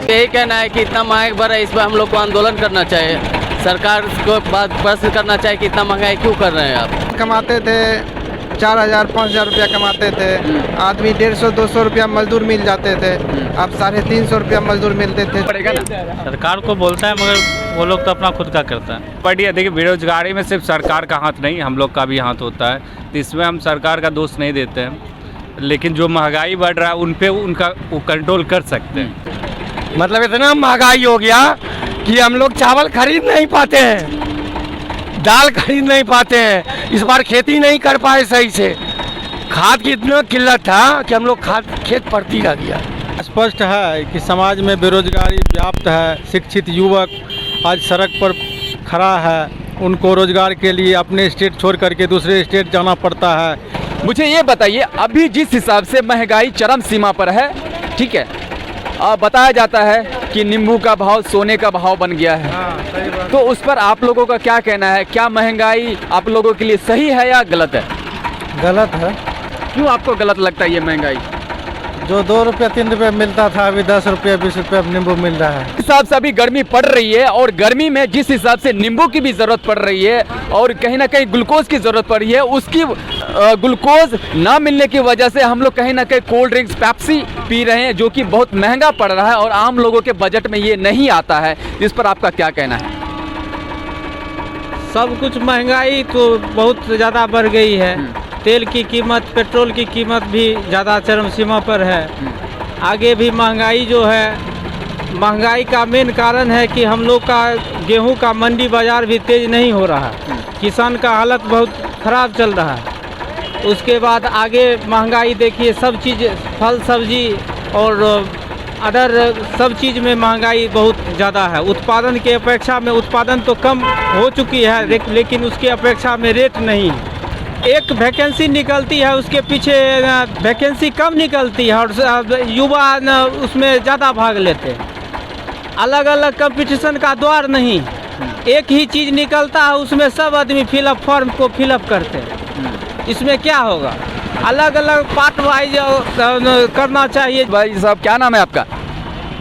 यही कहना है कि इतना महंगाई बढ़ रहा है, इस पर हम लोग को आंदोलन करना चाहिए। सरकार को बात प्रश्न करना चाहिए कि इतना महंगाई क्यों कर रहे हैं आप। कमाते थे 4,000 5,000 रुपया कमाते थे, आदमी 150-200 रुपया मजदूर मिल जाते थे, अब 350 रुपया मजदूर मिलते थे। पड़ेगा ना, सरकार को बोलता है मगर वो लोग तो अपना खुद का करता है। बढ़िया, देखिए बेरोजगारी में सिर्फ सरकार का हाथ नहीं, हम लोग का भी हाथ होता है, तो इसमें हम सरकार का दोष नहीं देते हैं, लेकिन जो महंगाई बढ़ रहा है उन पे उनका वो कंट्रोल कर सकते हैं। मतलब इतना महंगाई हो गया कि हम लोग चावल खरीद नहीं पाते हैं, दाल खरीद नहीं पाते हैं, इस बार खेती नहीं कर पाए सही से। खाद की इतना किल्लत था कि हम लोग खेत पड़ती रह गया। स्पष्ट है कि समाज में बेरोजगारी व्याप्त है। शिक्षित युवक आज सड़क पर खड़ा है, उनको रोजगार के लिए अपने स्टेट छोड़ करके दूसरे स्टेट जाना पड़ता है। मुझे ये बताइए, अभी जिस हिसाब से महंगाई चरम सीमा पर है, ठीक है, बताया जाता है कि नींबू का भाव सोने का भाव बन गया है, तो उस पर आप लोगों का क्या कहना है? क्या महंगाई आप लोगों के लिए सही है या गलत है? गलत है। क्यों आपको गलत लगता है ये महंगाई? जो 2 रुपया 3 रुपया मिलता था, अभी 10 रुपया 20 रुपया नींबू मिल रहा है। इस हिसाब से अभी गर्मी पड़ रही है, और गर्मी में जिस हिसाब से नींबू की भी जरूरत पड़ रही है और कहीं ना कहीं ग्लूकोज की जरूरत पड़ रही है, उसकी ग्लूकोज ना मिलने की वजह से हम लोग कहीं ना कहीं कोल्ड ड्रिंक्स पेप्सी पी रहे हैं, जो कि बहुत महंगा पड़ रहा है और आम लोगों के बजट में ये नहीं आता है। इस पर आपका क्या कहना है? सब कुछ महंगाई तो बहुत ज़्यादा बढ़ गई है। तेल की कीमत, पेट्रोल की कीमत भी ज़्यादा चरम सीमा पर है। आगे भी महंगाई जो है, महंगाई का मेन कारण है कि हम लोग का गेहूं का मंडी बाज़ार भी तेज़ नहीं हो रहा है, किसान का हालत बहुत ख़राब चल रहा है। उसके बाद आगे महंगाई देखिए, सब चीज़ फल सब्जी और अदर सब चीज़ में महंगाई बहुत ज़्यादा है। उत्पादन के अपेक्षा में उत्पादन तो कम हो चुकी है, लेकिन उसके अपेक्षा में रेट नहीं। एक वैकेंसी निकलती है, उसके पीछे वैकेंसी कम निकलती है और युवा उसमें ज़्यादा भाग लेते हैं। अलग अलग कंपटीशन का द्वार नहीं, एक ही चीज़ निकलता है, उसमें सब आदमी फिलअप फॉर्म को फिलअप करते हैं। इसमें क्या होगा? अलग अलग पार्ट वाइज करना चाहिए। भाई साहब, क्या नाम है आपका?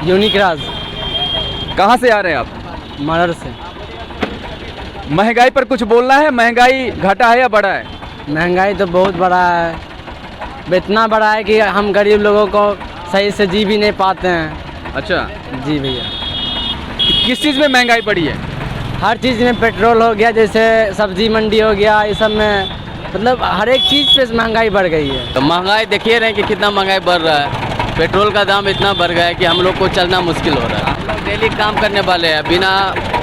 यूनिक राज। कहाँ से आ रहे हैं आप? मरड़ से। महंगाई पर कुछ बोलना है? महंगाई घटा है या बढ़ा है? महंगाई तो बहुत बड़ा है, इतना बड़ा है कि हम गरीब लोगों को सही से जी भी नहीं पाते हैं। अच्छा जी भैया। किस चीज़ में महंगाई बढ़ी है? हर चीज़ में पेट्रोल हो गया, जैसे सब्जी मंडी हो गया, इस सब में मतलब हर एक चीज़ पे महंगाई बढ़ गई है। तो महंगाई देखिए रहे हैं कि कितना महंगाई बढ़ रहा है। पेट्रोल का दाम इतना बढ़ गया है कि हम लोग को चलना मुश्किल हो रहा है। हम लोग डेली काम करने वाले हैं, बिना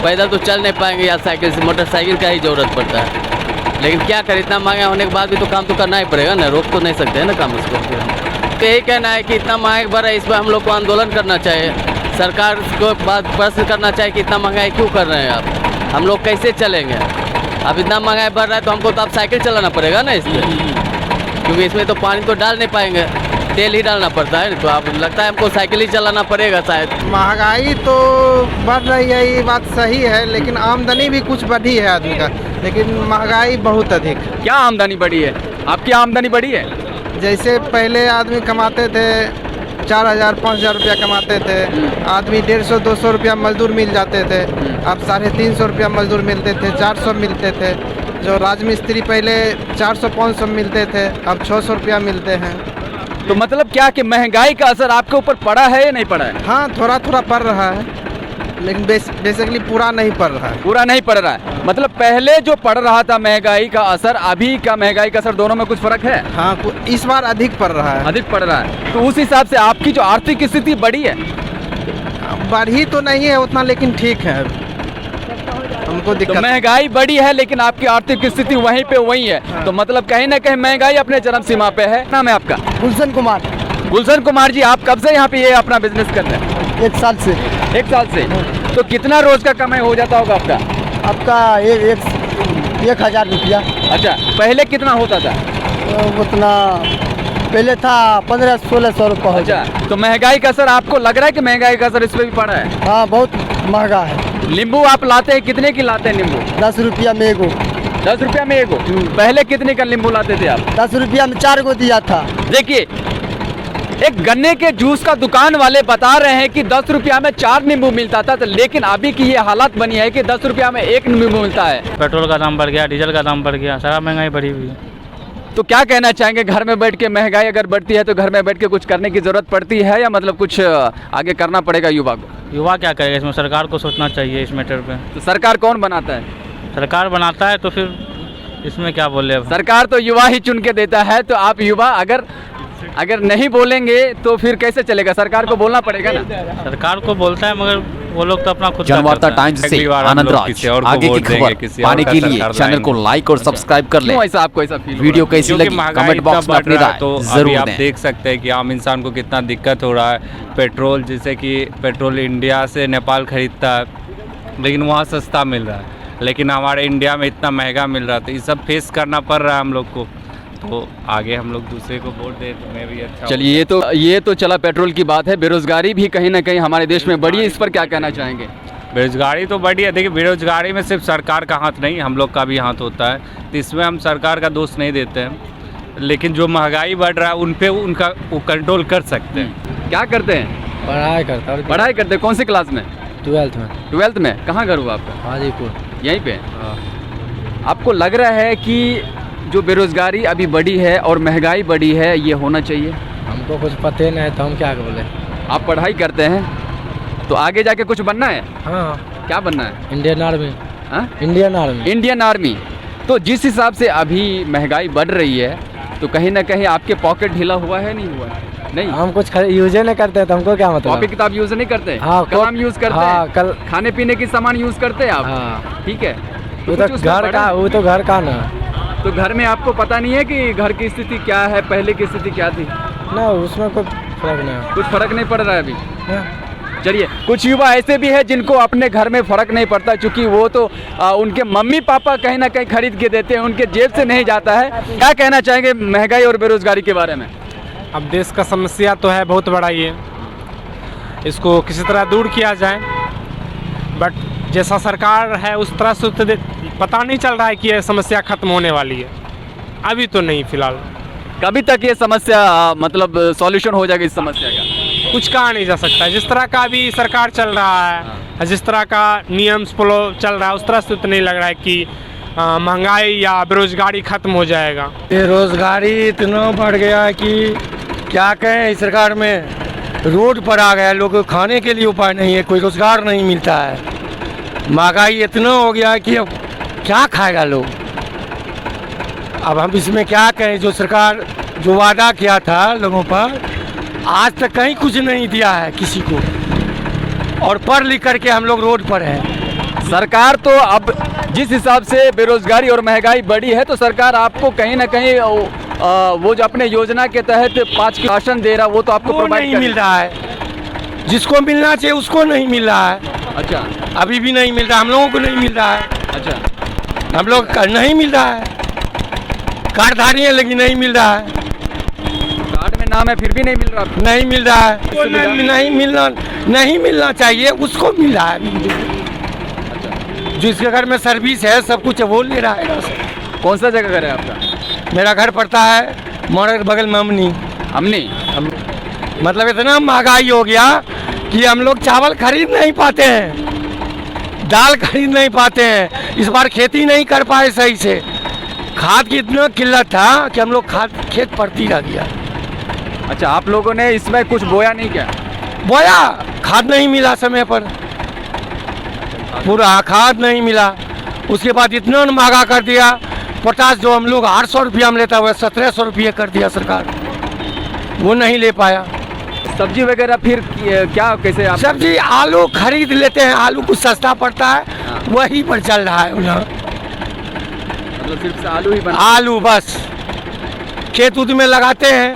पैदल तो चल नहीं पाएंगे, या साइकिल से, मोटरसाइकिल का ही ज़रूरत पड़ता है। लेकिन क्या करें, इतना महंगा होने के बाद भी तो काम तो करना ही पड़ेगा ना, रोक तो नहीं सकते हैं ना काम उसको। तो यही कहना है कि इतना महंगाई बढ़ रहा है, इस पर हम लोग को आंदोलन करना चाहिए। सरकार को बात प्रश्न करना चाहिए कि इतना महंगाई क्यों कर रहे हैं आप, हम लोग कैसे चलेंगे। अब इतना महंगाई बढ़ रहा है तो हमको तो अब साइकिल चलाना पड़ेगा ना इसमें, क्योंकि इसमें तो पानी तो डाल नहीं पाएंगे, तेल ही डालना पड़ता है। तो अब लगता है हमको साइकिल ही चलाना पड़ेगा शायद। महंगाई तो बढ़ रही है, ये बात सही है, लेकिन आमदनी भी कुछ बढ़ी है आदमी का, लेकिन महंगाई बहुत अधिक। क्या आमदनी बढ़ी है? आपकी आमदनी बढ़ी है? जैसे पहले आदमी कमाते थे 4,000 5,000 रुपया कमाते थे, आदमी 150-200 रुपया मजदूर मिल जाते थे, अब 350 रुपया मजदूर मिलते थे, 400 मिलते थे। जो राजमिस्त्री पहले 400-500 मिलते थे, अब 600 रुपया मिलते हैं। तो मतलब क्या कि महंगाई का असर आपके ऊपर पड़ा है या नहीं पड़ा है? हाँ, थोड़ा थोड़ा पड़ रहा है, लेकिन बेसिकली पूरा नहीं पड़ रहा है। पूरा नहीं पड़ रहा है, मतलब पहले जो पड़ रहा था महंगाई का असर, अभी का महंगाई का असर, दोनों में कुछ फर्क है? हाँ, इस बार अधिक पड़ रहा है। अधिक पड़ रहा है। तो उस हिसाब से आपकी जो आर्थिक स्थिति बढ़ी है? बढ़ी तो नहीं है उतना, लेकिन ठीक है, हमको दिक्कत। तो महंगाई बढ़ी है लेकिन आपकी आर्थिक स्थिति वहीं पे वही है। हाँ। तो मतलब कहीं ना कहीं महंगाई अपने चरम सीमा पे है। नाम है आपका? गुलशन कुमार। गुलशन कुमार जी, आप कब से यहाँ पे ये अपना बिजनेस कर रहे हैं? 1 साल से। 1 साल से। तो कितना रोज का कमाई हो जाता होगा आपका? आपका 1,000 रुपया। अच्छा, पहले कितना होता था? उतना पहले था 1500-1600 रुपया। अच्छा, तो महंगाई का असर आपको लग रहा है कि महंगाई का असर इस पे भी पड़ा है? हाँ, बहुत महंगा है। नींबू आप लाते हैं, कितने की लाते हैं नींबू? 10 रुपया में एगो। 10 रुपया में एगो। पहले कितने का नींबू लाते थे आप? 10 रुपया में 4 गो दिया था। देखिए, एक गन्ने के जूस का दुकान वाले बता रहे हैं कि 10 रुपया में 4 नींबू मिलता था, तो लेकिन अभी की ये हालत बनी है कि 10 रुपया में 1 नींबू मिलता है। पेट्रोल का दाम बढ़ गया, डीजल का दाम बढ़ गया, सारा महंगाई बढ़ी हुई है। तो क्या कहना चाहेंगे, घर में बैठ के महंगाई अगर बढ़ती है तो घर में बैठ के कुछ करने की ज़रूरत पड़ती है या मतलब कुछ आगे करना पड़ेगा युवा को? युवा क्या करेगा, इसमें सरकार को सोचना चाहिए इस मैटर पे। तो सरकार कौन बनाता है? सरकार बनाता है तो फिर इसमें क्या बोले अब? सरकार तो युवा ही चुन के देता है, तो आप युवा अगर नहीं बोलेंगे तो फिर कैसे चलेगा? सरकार को बोलना पड़ेगा ना। सरकार को बोलता है मगर वो लोग तो अपना खुद का जनवार्ता करता है। टाइम्स से आनंद राज। आगे की खबर पाने के लिए चैनल को लाइक और सब्सक्राइब कर लें। क्यों ऐसा आपको ऐसा फील? वीडियो कैसी क्योंकि लगी महंगाई कमेंट बॉक्स में इतना अपनी बढ़ रहा है, राय तो अभी जरूर आप दें। देख सकते हैं कि आम इंसान को कितना दिक्कत हो रहा है। पेट्रोल, जैसे कि पेट्रोल इंडिया से नेपाल खरीदता है लेकिन वहाँ सस्ता मिल रहा है, लेकिन हमारे इंडिया में इतना महंगा मिल रहा है, तो ये सब फेस करना पड़ रहा है हम लोग को। तो आगे हम लोग दूसरे को वोट दे तो मैं भी अच्छा। चलिए, ये तो चला पेट्रोल की बात है। बेरोजगारी भी कहीं ना कहीं हमारे देश में बढ़ी है, इस पर क्या कहना चाहेंगे? बेरोजगारी तो बढ़ी है। देखिए, बेरोजगारी में सिर्फ सरकार का हाथ नहीं, हम लोग का भी हाथ होता है, तो इसमें हम सरकार का दोष नहीं देते हैं, लेकिन जो महंगाई बढ़ रहा है उन पे उनका वो कंट्रोल कर सकते हैं। क्या करते हैं? पढ़ाई करता हूँ। पढ़ाई करते हैं। कौन सी क्लास में? 12th में। 12th में। कहाँ घर हुआ आपका? हाजीपुर। यहीं पे? आपको लग रहा है कि जो बेरोजगारी अभी बढ़ी है और महंगाई बढ़ी है, ये होना चाहिए? हमको कुछ पता नहीं है तो हम क्या बोले। आप पढ़ाई करते हैं तो आगे जाके कुछ बनना है? हाँ, क्या बनना है? Indian army. हाँ? Indian army. Indian army. तो जिस हिसाब से अभी महंगाई बढ़ रही है तो कहीं ना कहीं आपके पॉकेट ढीला हुआ है, नहीं हुआ है? नहीं, हम कुछ यूज नहीं करते तो हमको क्या मतलब। कॉपी किताब यूज नहीं करते? हाँ, कलम यूज करते हाँ, हैं? खाने पीने की सामान यूज करते हैं आप? हाँ। ठीक है। वो कुछ तो उसमें घर बढ़ा? का, वो तो घर का ना। तो घर में आपको पता नहीं है कि घर की स्थिति क्या है, पहले की स्थिति क्या थी? ना, उसमें कोई फर्क नहीं है। कुछ फर्क नहीं पड़ रहा है अभी? हाँ। चलिए, कुछ युवा ऐसे भी है जिनको अपने घर में फर्क नहीं पड़ता, क्योंकि वो तो उनके मम्मी पापा कहीं ना कहीं खरीद के देते हैं, उनके जेब से नहीं जाता है। क्या कहना चाहेंगे महंगाई और बेरोजगारी के बारे में? अब देश का समस्या तो है बहुत बड़ा, ये इसको किसी तरह दूर किया जाए, बट जैसा सरकार है उस तरह से तो पता नहीं चल रहा है कि ये समस्या खत्म होने वाली है। अभी तो नहीं फिलहाल। कभी तक ये समस्या मतलब सॉल्यूशन हो जाएगा इस समस्या का? कुछ कहा नहीं जा सकता। जिस तरह का अभी सरकार चल रहा है, जिस तरह का नियम फ्लो चल रहा है, उस तरह से तो नहीं लग रहा है कि महंगाई या बेरोजगारी खत्म हो जाएगा। बेरोजगारी इतना बढ़ गया है कि क्या कहें। इस सरकार में रोड पर आ गया, लोगों को खाने के लिए उपाय नहीं है, कोई रोजगार नहीं मिलता है। महंगाई इतना हो गया है कि अब क्या खाएगा लोग। अब हम इसमें क्या कहें, जो सरकार जो वादा किया था लोगों पर, आज तक कहीं कुछ नहीं दिया है किसी को, और पढ़ लिख करके हम लोग रोड पर हैं। सरकार तो अब जिस हिसाब से बेरोजगारी और महंगाई बढ़ी है, तो सरकार आपको कहीं ना कहीं वो जो अपने योजना के तहत 5 की राशन दे रहा, वो तो आपको वो प्रोवाइड नहीं मिल रहा है। जिसको मिलना चाहिए उसको नहीं मिल रहा है। अच्छा, अभी भी नहीं मिल रहा, हम लोगों को नहीं मिल रहा है। अच्छा, हम लोग का नहीं मिल रहा है। कार्डधारी है लेकिन नहीं मिल रहा है। कार्ड में नाम है फिर भी नहीं मिल रहा? नहीं मिल रहा है। नहीं मिलना चाहिए, उसको मिल रहा है। जिसके घर में सर्विस है, सब कुछ वो ले रहा है। कौन सा जगह घर है आपका? मेरा घर पड़ता है मोड़ बगल में अमनी। मतलब इतना महंगाई हो गया कि हम लोग चावल खरीद नहीं पाते हैं, दाल खरीद नहीं पाते हैं। इस बार खेती नहीं कर पाए सही से। खाद की इतना किल्लत था कि हम लोग खेत पड़ती रह गया। अच्छा, आप लोगों ने इसमें कुछ बोया नहीं क्या? बोया, खाद नहीं मिला समय पर, पूरा खाद नहीं मिला। उसके बाद इतना महंगा कर दिया। पोटास जो हम लोग 800 रुपया में लेता हुआ 1700 रुपये कर दिया सरकार, वो नहीं ले पाया। सब्जी वगैरह फिर क्या, कैसे आप? सब्जी आलू खरीद लेते हैं, आलू कुछ सस्ता पड़ता है, वही पर चल रहा है उन्हें। मतलब सिर्फ आलू ही बना? आलू बस खेत उत में लगाते हैं,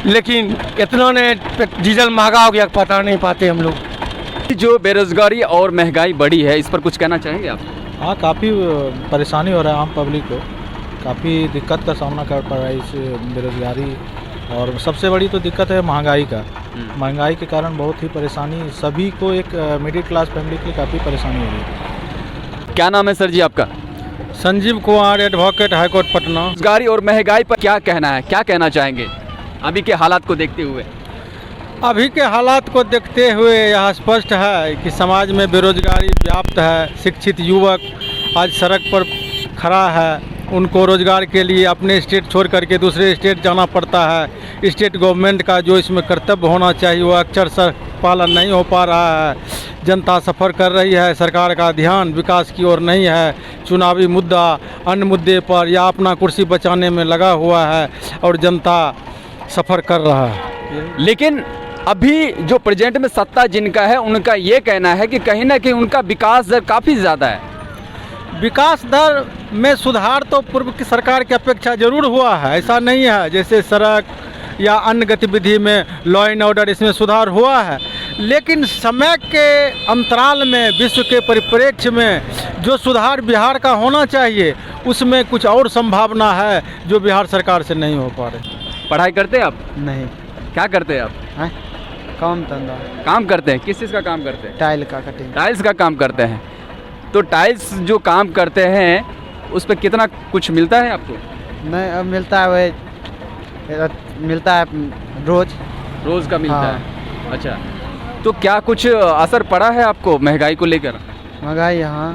लेकिन इतना ने डीजल महंगा हो गया, पता नहीं पाते हम लोग। जो बेरोजगारी और महंगाई बढ़ी है, इस पर कुछ कहना चाहेंगे आप? हाँ, काफ़ी परेशानी हो रहा है आम पब्लिक को, काफ़ी दिक्कत का सामना कर पा रहा है इस बेरोजगारी और सबसे बड़ी तो दिक्कत है महंगाई का। महंगाई के कारण बहुत ही परेशानी, सभी को एक मिडिल क्लास फैमिली की काफ़ी परेशानी हो रही है। क्या नाम है सर जी आपका? Sanjeev Kumar, advocate, high court Patna. बेरोजगारी और महंगाई पर क्या कहना है, क्या कहना चाहेंगे अभी के हालात को देखते हुए? अभी के हालात को देखते हुए यह स्पष्ट है कि समाज में बेरोजगारी व्याप्त है। शिक्षित युवक आज सड़क पर खड़ा है, उनको रोजगार के लिए अपने स्टेट छोड़ करके दूसरे स्टेट जाना पड़ता है। स्टेट गवर्नमेंट का जो इसमें कर्तव्य होना चाहिए वो अक्षरशः पालन नहीं हो पा रहा है। जनता सफ़र कर रही है, सरकार का ध्यान विकास की ओर नहीं है। चुनावी मुद्दा अन्य मुद्दे पर या अपना कुर्सी बचाने में लगा हुआ है और जनता सफ़र कर रहा है। लेकिन अभी जो प्रेजेंट में सत्ता जिनका है उनका ये कहना है कि कहीं ना कहीं उनका विकास दर काफ़ी ज़्यादा है। विकास दर में सुधार तो पूर्व की सरकार की अपेक्षा जरूर हुआ है, ऐसा नहीं है। जैसे सड़क या अन्य गतिविधि में लॉ एंड ऑर्डर इसमें सुधार हुआ है, लेकिन समय के अंतराल में विश्व के परिप्रेक्ष्य में जो सुधार बिहार का होना चाहिए उसमें कुछ और संभावना है जो बिहार सरकार से नहीं हो पा रही। पढ़ाई करते हैं आप? नहीं। क्या करते हैं आप? हैं? काम धंधा। काम करते हैं? किस चीज़ का काम करते हैं? टाइल का कटिंग। टाइल्स का काम करते हैं। तो टाइल्स जो काम करते हैं उस पर कितना कुछ मिलता है आपको? नहीं, अब मिलता है वही मिलता है रोज़ का मिलता हाँ। है। अच्छा, तो क्या कुछ असर पड़ा है आपको महंगाई को लेकर? महंगाई यहाँ